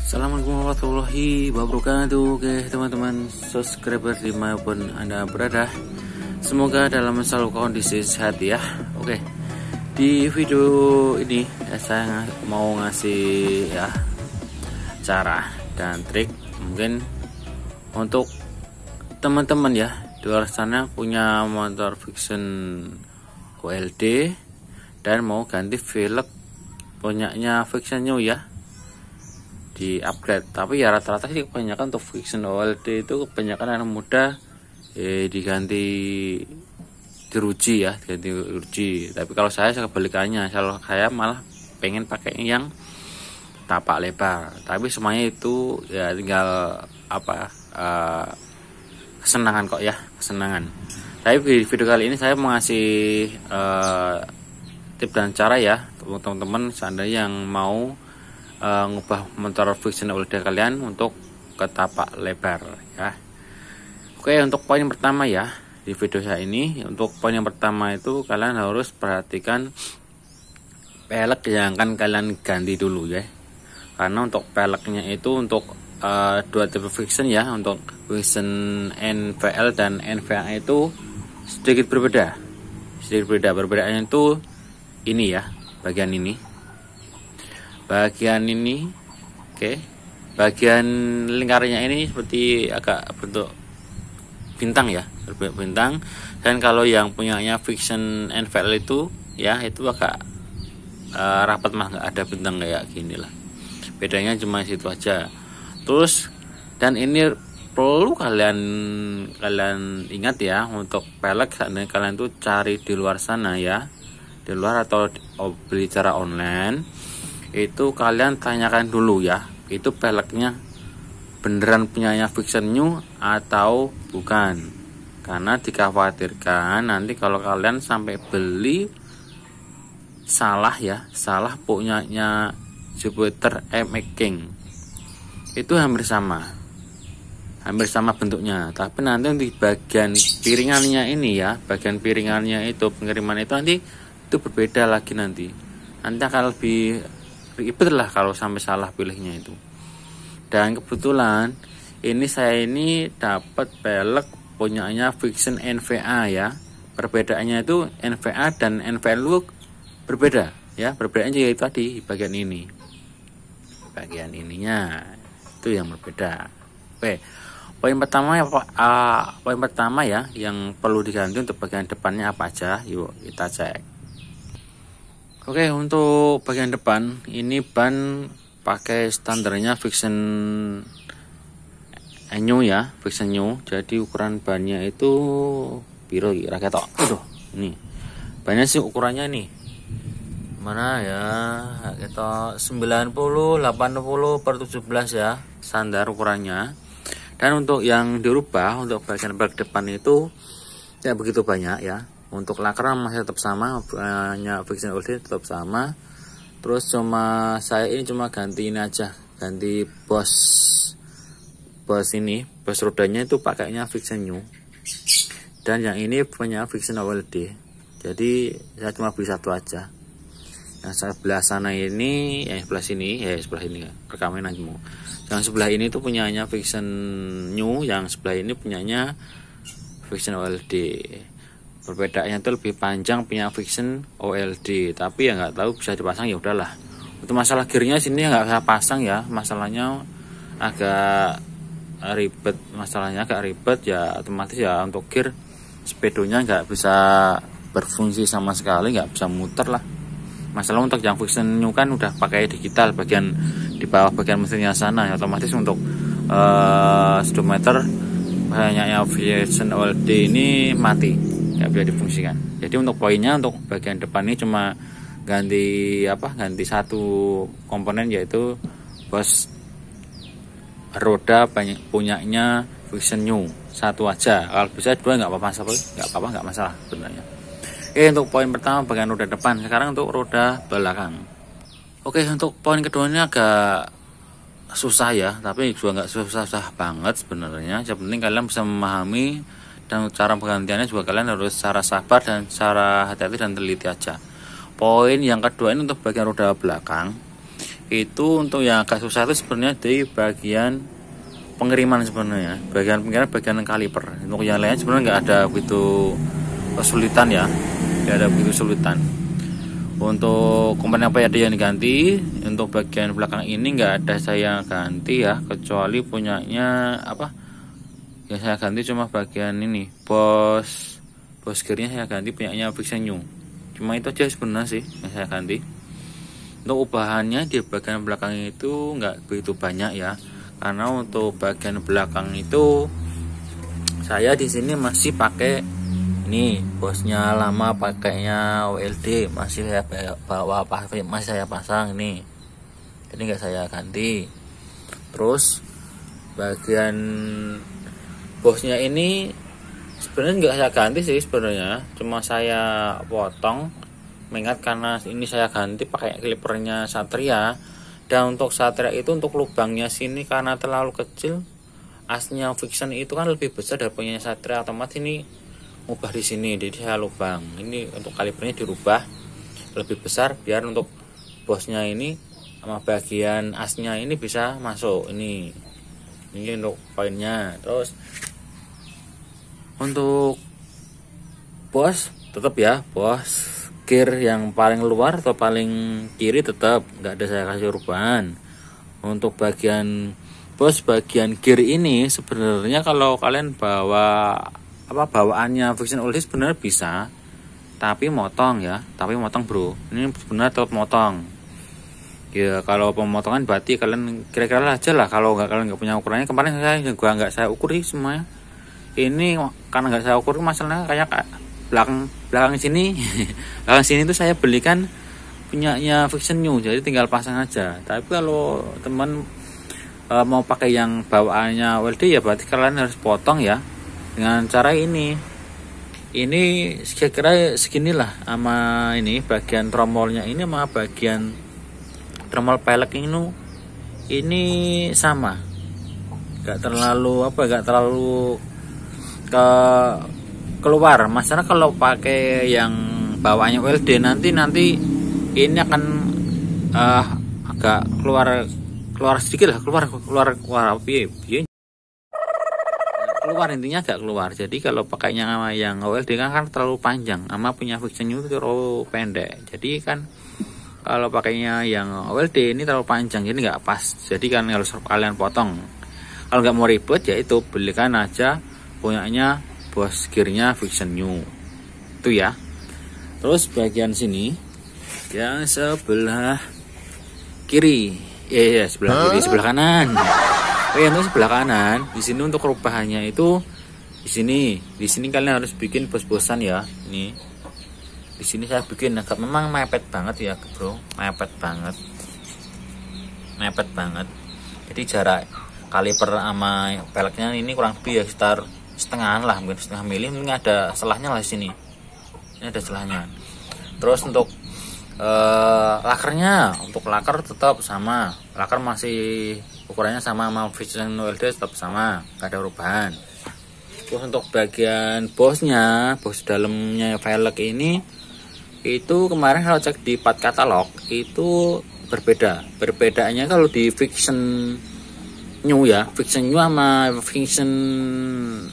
Assalamualaikum warahmatullahi wabarakatuh. Oke teman-teman subscriber dimanapun Anda berada, semoga dalam selalu kondisi sehat ya. Oke, di video ini saya mau ngasih ya cara dan trik mungkin untuk teman-teman ya di luar sana punya motor fiction OLD dan mau ganti velg punyanya fiction new ya, di upgrade. Tapi ya rata-rata sih kebanyakan untuk fiction OLD itu kebanyakan anak muda diganti diruji ya, diganti ruji. Tapi kalau saya kebalikannya, kalau saya malah pengen pakai yang tapak lebar. Tapi semuanya itu ya tinggal kesenangan kok ya, kesenangan. Tapi di video kali ini saya mau ngasih tip dan cara ya untuk teman-teman seandainya yang mau ngubah motor fiction OLD kalian untuk ke tapak lebar ya. Oke, untuk poin pertama ya di video saya ini, untuk poin yang pertama itu kalian harus perhatikan pelek yang akan kalian ganti dulu ya. Karena untuk peleknya itu untuk dua tipe fiction ya, untuk fiction NVL dan NVA itu sedikit berbeda. Perbedaannya itu ini ya, bagian ini, oke, bagian lingkarnya ini seperti agak bentuk bintang ya, berbentuk bintang. Dan kalau yang punyanya fiction NVL itu ya, itu agak rapat mah, nggak ada bintang kayak gini lah. Bedanya cuma situ aja. Terus dan ini perlu kalian ingat ya, untuk pelek seandainya kalian tuh cari di luar sana ya, di luar atau beli secara online, itu kalian tanyakan dulu ya, itu peleknya beneran punyanya fiction new atau bukan. Karena dikhawatirkan nanti kalau kalian sampai beli salah ya, salah punyanya Jupiter MX King, itu hampir sama bentuknya. Tapi nanti di bagian piringannya ini ya, bagian piringannya itu, pengiriman itu nanti itu berbeda lagi nanti akan lebih ribet lah kalau sampai salah pilihnya itu. Dan kebetulan saya dapat pelek punyanya fiction NVA ya. Perbedaannya itu NVA dan NVL look berbeda ya. Perbedaannya yaitu tadi bagian ini, bagian ininya itu yang berbeda. Oke, poin pertama ya yang perlu diganti untuk bagian depannya apa aja, yuk kita cek. Oke, untuk bagian depan ini ban pakai standarnya fiction new ya, fiction new. Jadi ukuran bannya itu piro kira ketok. Ini bannya sih ukurannya nih. Mana ya? Kita 90 80/17 ya, standar ukurannya. Dan untuk yang dirubah untuk bagian bak depan itu ya begitu banyak ya. Untuk lakar masih tetap sama, banyak fiction OLD tetap sama. Terus saya ini cuma ganti ini aja, ganti bos rodanya itu pakainya fiction new. Dan yang ini punya fiction OLD. Jadi saya cuma beli satu aja. Yang sebelah sana ini, sebelah ini rekaman aja mau. Yang sebelah ini tuh punyanya fiction new, yang sebelah ini punyanya fiction OLD. Perbedaannya itu lebih panjang punya fiction OLD, tapi ya nggak tahu bisa dipasang ya udahlah. Untuk masalah gearnya sini nggak bisa pasang ya, masalahnya agak ribet, ya otomatis ya untuk gear sepedonya nggak bisa berfungsi sama sekali, nggak bisa muter lah. Masalah untuk yang fiction new kan udah pakai digital, bagian di bawah bagian mesinnya sana ya, otomatis untuk speedometer banyaknya fiction OLD ini mati, nggak bisa difungsikan. Jadi untuk poinnya untuk bagian depan ini cuma ganti satu komponen, yaitu bos roda punyanya fiction new satu aja. Kalau bisa dua nggak apa-apa, nggak masalah sebenarnya. Oke, untuk poin pertama bagian roda depan. Sekarang untuk roda belakang. Oke, untuk poin kedua ini agak susah ya, tapi juga nggak susah banget sebenarnya. Yang penting kalian bisa memahami, dan cara penggantiannya juga kalian harus secara sabar dan secara hati-hati dan teliti aja. Poin yang kedua ini untuk bagian roda belakang Itu untuk yang agak susah itu sebenarnya di bagian pengiriman sebenarnya. Bagian pengiriman bagian kaliper. Untuk yang lain sebenarnya nggak ada begitu kesulitan ya. Nggak ada begitu kesulitan. Untuk komponen apa ada yang diganti, untuk bagian belakang ini nggak ada saya ganti ya, kecuali punyanya apa yang saya ganti cuma bagian ini, bos gearnya saya ganti, punyanya Friction New. Cuma itu aja sebenarnya sih yang saya ganti. Untuk ubahannya di bagian belakang itu nggak begitu banyak ya, karena untuk bagian belakang itu saya di sini masih pakai ini, bosnya lama pakainya WLD, masih saya bawa masih saya pasang ini, jadi nggak saya ganti. Terus bagian bosnya ini sebenarnya nggak saya ganti sih sebenarnya, cuma saya potong, mengingat karena ini saya ganti pakai klipernya Satria, dan untuk Satria itu untuk lubangnya sini karena terlalu kecil, asnya Friction itu kan lebih besar dari punya Satria, otomatis ini ubah di sini, jadi saya lubang ini untuk kalipernya dirubah lebih besar biar untuk bosnya ini sama bagian asnya ini bisa masuk ini untuk poinnya. Terus untuk bos tetap ya, bos gear yang paling luar atau paling kiri tetap nggak ada saya kasih perubahan. Untuk bagian bos bagian gear ini sebenarnya kalau kalian bawa bawaannya Friction Oldie sebenarnya bisa, tapi motong ya, bro, ini sebenarnya tetap motong ya. Kalau pemotongan berarti kalian kira-kira aja lah, kalau kalian nggak punya ukurannya. Kemarin nggak saya ukuri semuanya ini, karena nggak saya ukur masalahnya kayak belakang sini belakang sini tuh saya belikan punyanya Friction New, jadi tinggal pasang aja. Tapi kalau teman mau pakai yang bawaannya WLD ya berarti kalian harus potong ya dengan cara ini kira-kira seginilah, sama ini bagian tromolnya ini sama bagian tromol pelek ini sama, nggak terlalu keluar. Masalah kalau pakai yang bawaannya WLD nanti ini akan agak keluar sedikit lah, keluar keluar intinya agak keluar. Jadi kalau pakainya sama yang WLD kan terlalu panjang, sama punya Friction New itu terlalu pendek. Jadi kan kalau pakainya yang WLD ini terlalu panjang, jadi nggak pas. Jadi kan harus kalian potong. Kalau nggak mau ribet ya itu belikan aja punyanya bos gearnya Friction New itu ya. Terus bagian sini yang sebelah kiri, sebelah kiri, sebelah kanan. Itu sebelah kanan. Di sini untuk perubahannya itu di sini kalian harus bikin bos-bosan ya. Ini di sini saya bikin agak memang mepet banget ya, bro, mepet banget. Jadi jarak kaliper sama peleknya ini kurang lebih ya sekitar setengah lah, mungkin setengah mili. Mungkin ada selahnya lah di sini. Ini ada selahnya. Terus untuk lakernya, untuk laker tetap sama. Laker masih ukurannya sama Friction WLD, tetap sama, gak ada perubahan. Terus untuk bagian bos dalamnya velg ini itu kemarin kalau cek di part katalog itu perbedaannya kalau di Friction New ya, Friction New sama Friction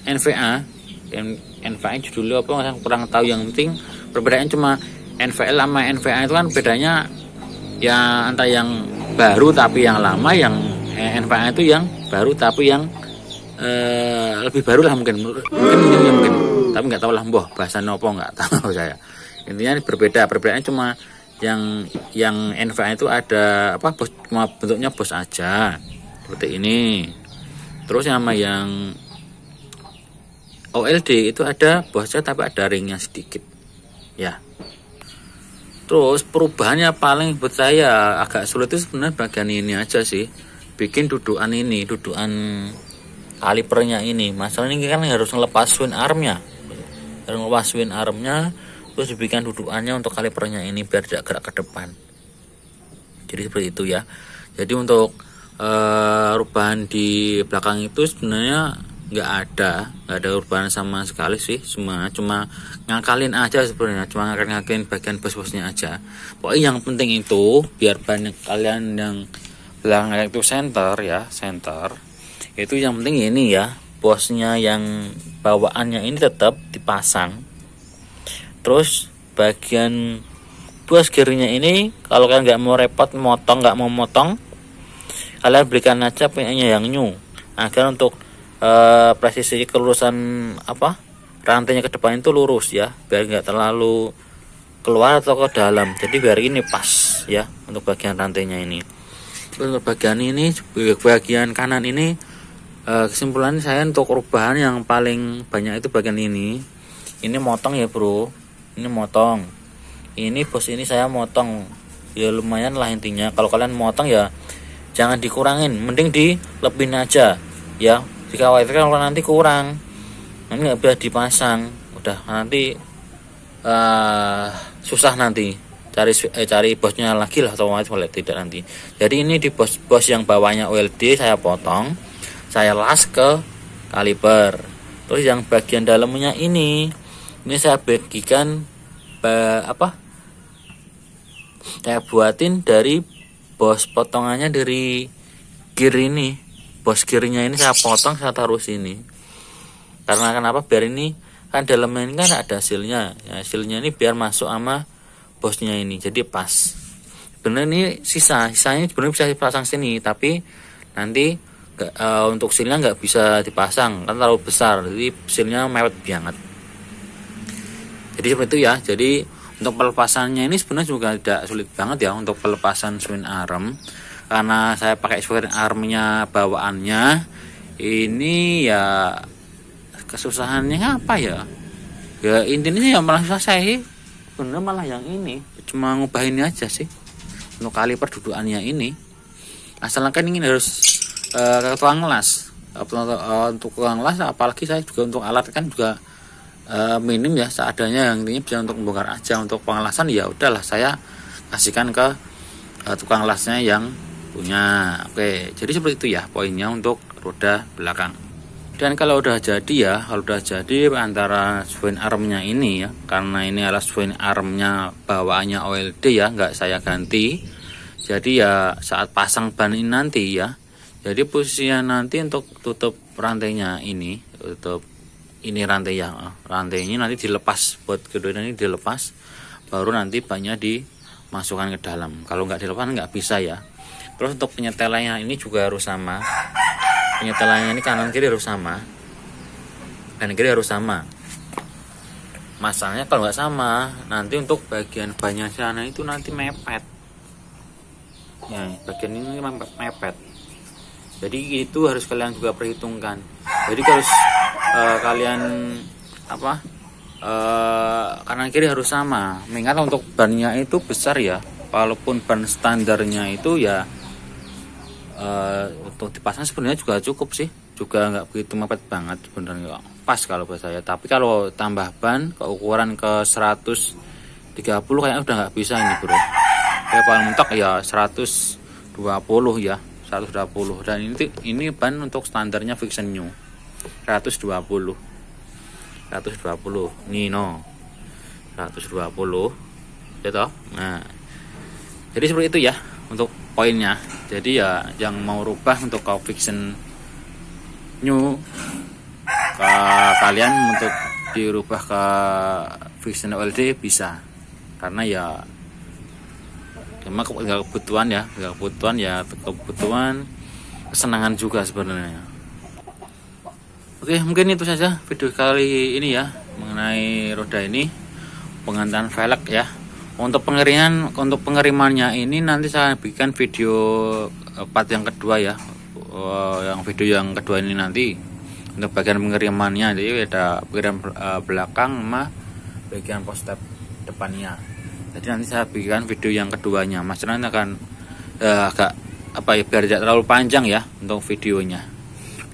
NVA judulnya apa saya kurang tahu. Yang penting perbedaannya cuma NVL sama NVA itu kan bedanya ya antara yang baru tapi yang lama, yang NVA itu yang baru tapi yang lebih baru lah mungkin tapi nggak tahu lah bahasa nopo nggak tahu saya. Intinya perbedaannya cuma yang NVA itu ada bos, cuma bentuknya bos aja seperti ini. Terus sama yang OLD itu ada bosnya tapi ada ringnya sedikit ya. Terus perubahannya paling buat saya agak sulit itu sebenarnya bagian ini aja sih, bikin dudukan kalipernya ini. Masalah ini kan harus ngelepas swing armnya, terus dibikin dudukannya untuk kalipernya ini biar tidak gerak ke depan. Jadi seperti itu ya. Jadi untuk perubahan di belakang itu sebenarnya nggak ada perubahan sama sekali sih, cuma ngakalin aja sebenarnya, cuma ngakalin bagian bos-bosnya aja. Pokoknya yang penting itu biar banyak kalian yang bilang itu center ya, center itu yang penting ini ya, bosnya yang bawaannya ini tetap dipasang. Terus bagian bos gearnya ini kalau kalian nggak mau repot nggak mau motong, kalian belikan aja punyanya yang new, agar untuk presisi kelurusan rantainya ke depan itu lurus ya, biar nggak terlalu keluar atau ke dalam. Jadi biar ini pas ya untuk bagian rantainya ini. Terus untuk bagian kanan ini, kesimpulan saya untuk perubahan yang paling banyak itu bagian ini motong ya bro, ini motong. Ini bos ini saya motong ya, lumayan lah intinya. Kalau kalian motong ya jangan dikurangin, mending dilebihin aja ya. Jika kalau nanti kurang, nanti nggak bisa dipasang, udah nanti susah nanti cari bosnya lagi lah, otomatis tidak nanti. Jadi ini di bos yang bawahnya OLD saya potong, saya las ke kaliper. Terus yang bagian dalamnya ini saya bagikan saya buatin dari bos potongannya dari gear ini. Bos gearnya ini saya potong, saya taruh sini. Karena kenapa? Biar ini kan dalamnya ini kan ada hasilnya. Ya, hasilnya ini biar masuk sama bosnya ini, jadi pas. Sebenarnya ini sisanya sebenarnya bisa dipasang sini, tapi nanti untuk silnya nggak bisa dipasang, kan terlalu besar. Jadi silnya mewet banget. Jadi seperti itu ya. Jadi untuk pelepasannya ini sebenarnya juga tidak sulit banget ya untuk pelepasan swing arm. Karena saya pakai swing armnya bawaannya ini ya, kesusahannya apa ya? Ya intinya ya malah susah saya. Bener malah yang ini cuma ngubah ini aja sih. Untuk kaliper dudukannya ini, asalkan ini harus ke tukang las. Untuk tukang las, apalagi saya juga untuk alat kan juga minim ya, seadanya. Yang ini bisa untuk membongkar aja. Untuk pengelasan ya udahlah saya kasihkan ke tukang lasnya yang punya. Oke, jadi seperti itu ya poinnya untuk roda belakang. Dan kalau udah jadi antara swing armnya ini ya, karena ini adalah swing armnya bawaannya OLD ya, nggak saya ganti. Jadi ya saat pasang ban ini nanti ya, jadi posisinya nanti untuk tutup rantainya ini, rantai ini nanti dilepas, buat kedua ini dilepas, baru nanti bannya dimasukkan ke dalam. Kalau nggak dilepas nggak bisa ya. Terus untuk penyetelannya ini juga harus sama. Penyetelannya ini kanan kiri harus sama. Masalahnya kalau nggak sama, nanti untuk bagian bannya sana itu nanti mepet. Ya, bagian ini mepet. Jadi itu harus kalian juga perhitungkan. Jadi harus kalian kanan kiri harus sama. Mengingat untuk bannya itu besar ya. Walaupun ban standarnya itu ya untuk dipasang sebenarnya juga cukup sih, juga nggak begitu mepet banget sebenarnya, pas kalau buat saya. Tapi kalau tambah ban ke ukuran ke 130 kayaknya udah nggak bisa ini bro. Ya paling mentok ya 120 ya, 120. Dan ini ban untuk standarnya Vixion New 120 nih 120 gitu. Nah, jadi seperti itu ya untuk poinnya. Jadi ya yang mau rubah untuk Vixion New kalian untuk dirubah ke Vixion OLD bisa, karena ya cuma kebutuhan kesenangan juga sebenarnya. Oke, mungkin itu saja video kali ini ya mengenai roda ini, penggantian velg ya. Untuk pengirimannya ini nanti saya bikin video part yang kedua ya. Video yang kedua ini nanti untuk bagian pengirimannya, jadi ada pengirim belakang sama bagian post-step depannya. Jadi nanti saya bikin video yang keduanya. Mas nanti akan agak biar tidak terlalu panjang ya untuk videonya.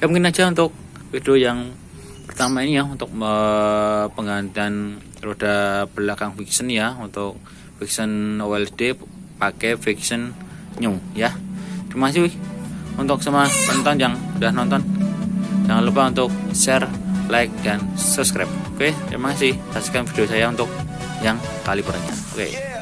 Ya mungkin aja untuk video yang pertama ini ya, untuk penggantian roda belakang Vixion ya, untuk Vixion OLD pakai Vixion New ya. Terima kasih untuk semua penonton yang udah nonton. Jangan lupa untuk share, like, dan subscribe. Oke, terima kasih. Saksikan video saya untuk yang kali berikutnya. Oke.